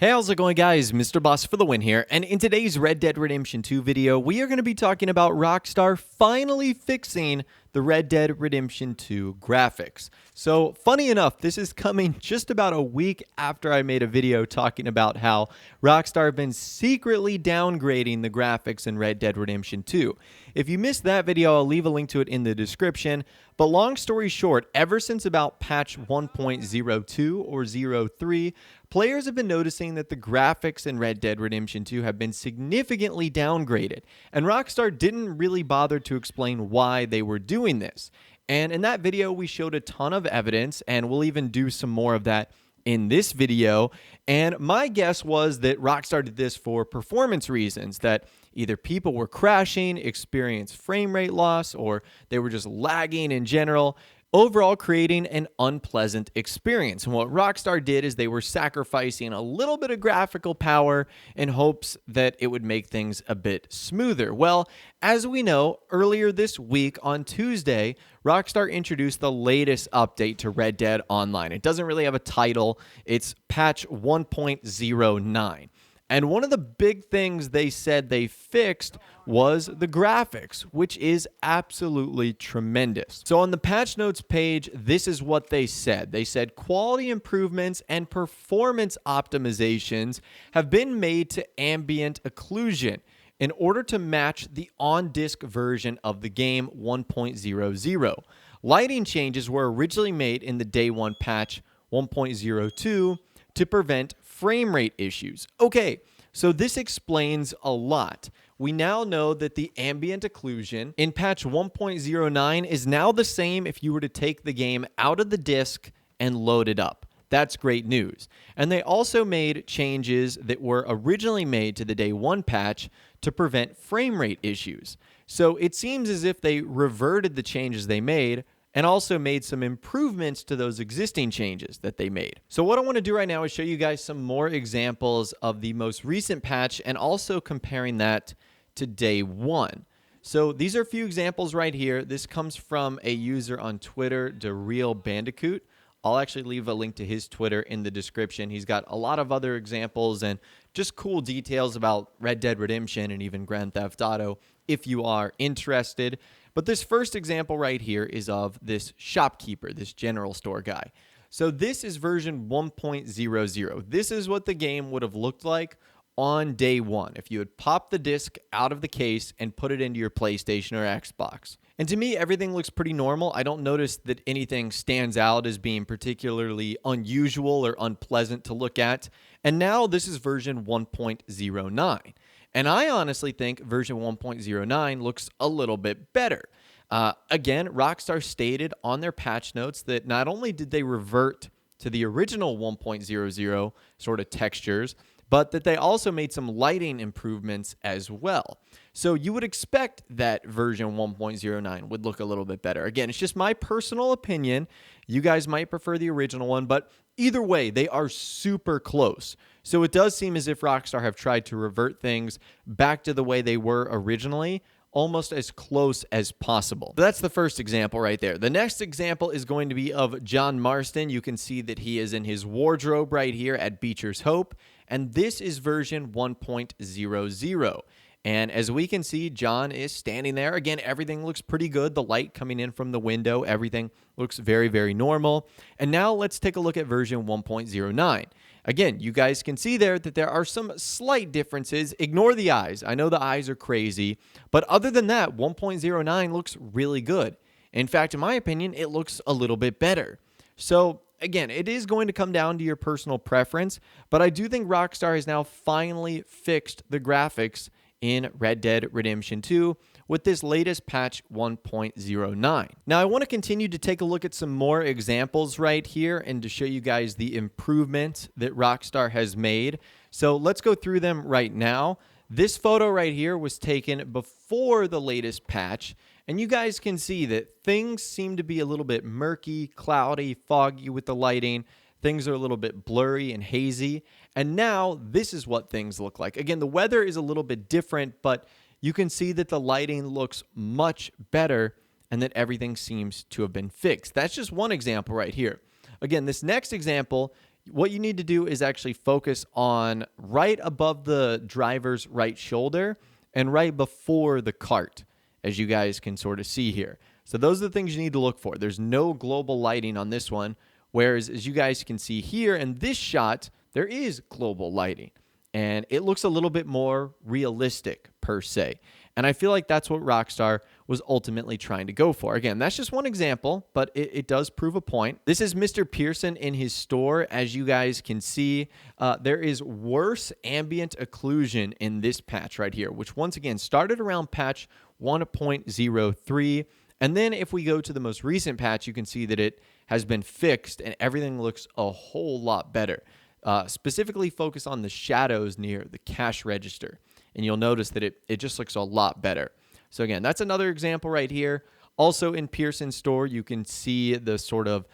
Hey, how's it going, guys? Mr. Boss for the win here, and in today's Red Dead Redemption 2 video, we are going to be talking about Rockstar finally fixing the Red Dead Redemption 2 graphics. So, funny enough, this is coming just about a week after I made a video talking about how Rockstar have been secretly downgrading the graphics in Red Dead Redemption 2. If you missed that video, I'll leave a link to it in the description. But long story short, ever since about patch 1.02 or 03, players have been noticing that the graphics in Red Dead Redemption 2 have been significantly downgraded, and Rockstar didn't really bother to explain why they were doing this. And in that video, we showed a ton of evidence, and we'll even do some more of that in this video. And my guess was that Rockstar did this for performance reasons, that either people were crashing, experienced frame rate loss, or they were just lagging in general, overall creating an unpleasant experience. And what Rockstar did is they were sacrificing a little bit of graphical power in hopes that it would make things a bit smoother. Well, as we know, earlier this week on Tuesday, Rockstar introduced the latest update to Red Dead Online. It doesn't really have a title. It's patch 1.09. And one of the big things they said they fixed was the graphics, which is absolutely tremendous. So on the patch notes page, this is what they said. They said quality improvements and performance optimizations have been made to ambient occlusion in order to match the on-disk version of the game 1.00. Lighting changes were originally made in the day one patch 1.02 to prevent frame rate issues. Okay, so this explains a lot. We now know that the ambient occlusion in patch 1.09 is now the same if you were to take the game out of the disk and load it up. That's great news. And they also made changes that were originally made to the day one patch to prevent frame rate issues. So it seems as if they reverted the changes they made and also made some improvements to those existing changes that they made. So what I want to do right now is show you guys some more examples of the most recent patch and also comparing that to day one. So these are a few examples right here. This comes from a user on Twitter, DeRealBandicoot. I'll actually leave a link to his Twitter in the description. He's got a lot of other examples and just cool details about Red Dead Redemption and even Grand Theft Auto if you are interested. But this first example right here is of this shopkeeper, this general store guy. So this is version 1.00. This is what the game would have looked like on day one if you had popped the disc out of the case and put it into your PlayStation or Xbox. And to me, everything looks pretty normal. I don't notice that anything stands out as being particularly unusual or unpleasant to look at. And now this is version 1.09. And I honestly think version 1.09 looks a little bit better. Again, Rockstar stated on their patch notes that not only did they revert to the original 1.00 sort of textures, but that they also made some lighting improvements as well. So you would expect that version 1.09 would look a little bit better. Again, it's just my personal opinion. You guys might prefer the original one, but either way, they are super close. So it does seem as if Rockstar have tried to revert things back to the way they were originally, almost as close as possible. That's the first example right there. The next example is going to be of John Marston. You can see that he is in his wardrobe right here at Beecher's Hope, and this is version 1.00. And as we can see, John is standing there. Again, everything looks pretty good. The light coming in from the window, everything looks very, very normal. And now let's take a look at version 1.09. Again, you guys can see there that there are some slight differences. Ignore the eyes. I know the eyes are crazy. But other than that, 1.09 looks really good. In fact, in my opinion, it looks a little bit better. So again, it is going to come down to your personal preference. But I do think Rockstar has now finally fixed the graphics in Red Dead Redemption 2 with this latest patch 1.09. Now, I want to continue to take a look at some more examples right here and to show you guys the improvements that Rockstar has made. So let's go through them right now. This photo right here was taken before the latest patch, and you guys can see that things seem to be a little bit murky, cloudy, foggy with the lighting. Things are a little bit blurry and hazy. And now this is what things look like. Again, the weather is a little bit different, but you can see that the lighting looks much better and that everything seems to have been fixed. That's just one example right here. Again, this next example, what you need to do is actually focus on right above the driver's right shoulder and right before the cart, as you guys can sort of see here. So those are the things you need to look for. There's no global lighting on this one, whereas as you guys can see here in this shot, there is global lighting. And it looks a little bit more realistic, per se. And I feel like that's what Rockstar was ultimately trying to go for. Again, that's just one example, but it does prove a point. This is Mr. Pearson in his store. As you guys can see, there is worse ambient occlusion in this patch right here, which once again started around patch 1.03. And then if we go to the most recent patch, you can see that it has been fixed and everything looks a whole lot better. Specifically focus on the shadows near the cash register. And you'll notice that it just looks a lot better. So again, that's another example right here. Also in Pearson's store, you can see the sort of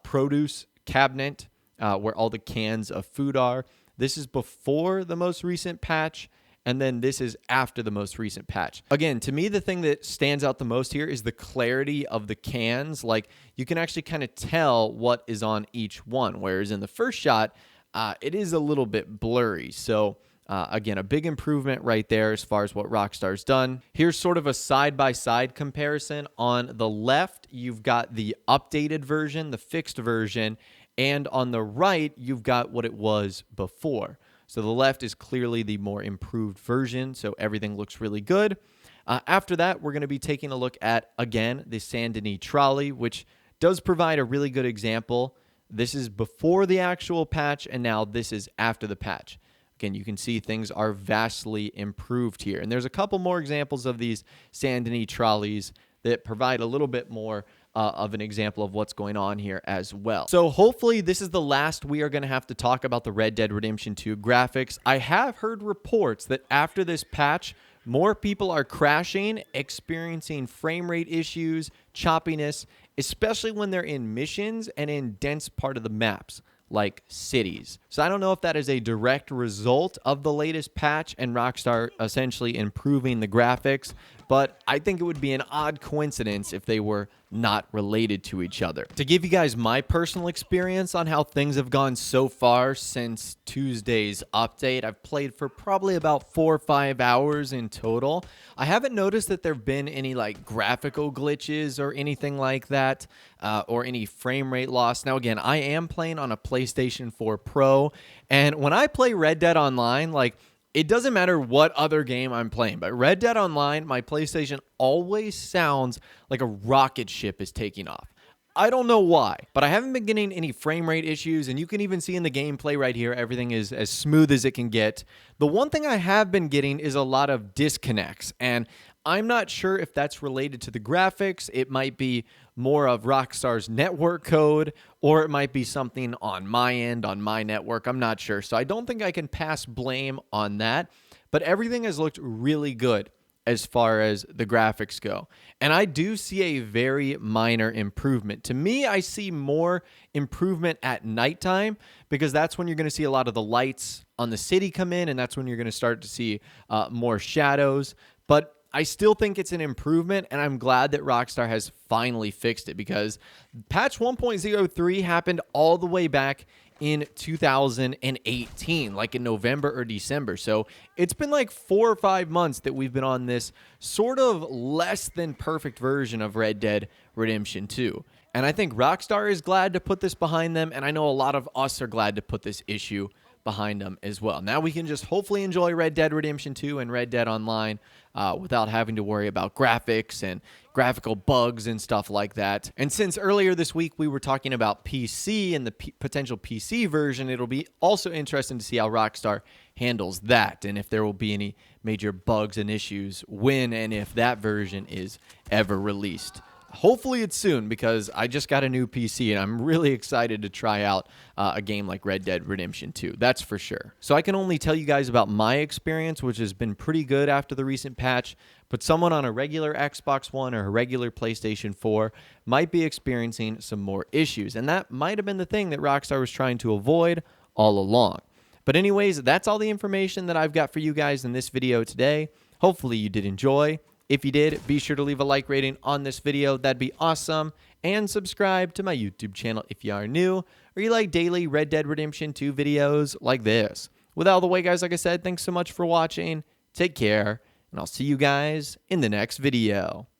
produce cabinet where all the cans of food are. This is before the most recent patch, and then this is after the most recent patch. Again, to me, the thing that stands out the most here is the clarity of the cans. Like, you can actually kind of tell what is on each one, whereas in the first shot, it is a little bit blurry. So again, a big improvement right there as far as what Rockstar's done. Here's sort of a side-by-side comparison. On the left, you've got the updated version, the fixed version, and on the right, you've got what it was before. So the left is clearly the more improved version, so everything looks really good. After that, we're going to be taking a look at, again, the Saint Denis trolley, which does provide a really good example. This is before the actual patch, and now this is after the patch. Again, you can see things are vastly improved here. And there's a couple more examples of these Saint Denis trolleys that provide a little bit more of an example of what's going on here as well. So hopefully this is the last we are going to have to talk about the Red Dead Redemption 2 graphics. I have heard reports that after this patch, more people are crashing, experiencing frame rate issues, choppiness, especially when they're in missions and in dense part of the maps, like cities. So I don't know if that is a direct result of the latest patch and Rockstar essentially improving the graphics, but I think it would be an odd coincidence if they were not related to each other. To give you guys my personal experience on how things have gone so far since Tuesday's update, I've played for probably about 4 or 5 hours in total. I haven't noticed that there have been any like graphical glitches or anything like that, or any frame rate loss. Now again, I am playing on a PlayStation 4 Pro, and when I play Red Dead Online, like, it doesn't matter what other game I'm playing, but Red Dead Online, my PlayStation always sounds like a rocket ship is taking off. I don't know why, but I haven't been getting any frame rate issues, and you can even see in the gameplay right here, everything is as smooth as it can get. The one thing I have been getting is a lot of disconnects, and I'm not sure if that's related to the graphics. It might be more of Rockstar's network code, or it might be something on my end, on my network. I'm not sure. So I don't think I can pass blame on that, but everything has looked really good as far as the graphics go. And I do see a very minor improvement. To me, I see more improvement at nighttime because that's when you're going to see a lot of the lights on the city come in, and that's when you're going to start to see more shadows. But I still think it's an improvement, and I'm glad that Rockstar has finally fixed it because patch 1.03 happened all the way back in 2018, like in November or December. So it's been like 4 or 5 months that we've been on this sort of less than perfect version of Red Dead Redemption 2. And I think Rockstar is glad to put this behind them, and I know a lot of us are glad to put this issue behind them as well. Now we can just hopefully enjoy Red Dead Redemption 2 and Red Dead Online without having to worry about graphics and graphical bugs and stuff like that. And since earlier this week we were talking about PC and the potential PC version, it'll be also interesting to see how Rockstar handles that and if there will be any major bugs and issues when and if that version is ever released. Hopefully it's soon because I just got a new PC and I'm really excited to try out a game like Red Dead Redemption 2. That's for sure. So I can only tell you guys about my experience, which has been pretty good after the recent patch, but someone on a regular Xbox One or a regular PlayStation 4 might be experiencing some more issues. And that might have been the thing that Rockstar was trying to avoid all along. But anyways, that's all the information that I've got for you guys in this video today. Hopefully you did enjoy. If you did, be sure to leave a like rating on this video. That'd be awesome. and subscribe to my YouTube channel if you are new or you like daily Red Dead Redemption 2 videos like this. With all the way, guys, like I said, thanks so much for watching. Take care, and I'll see you guys in the next video.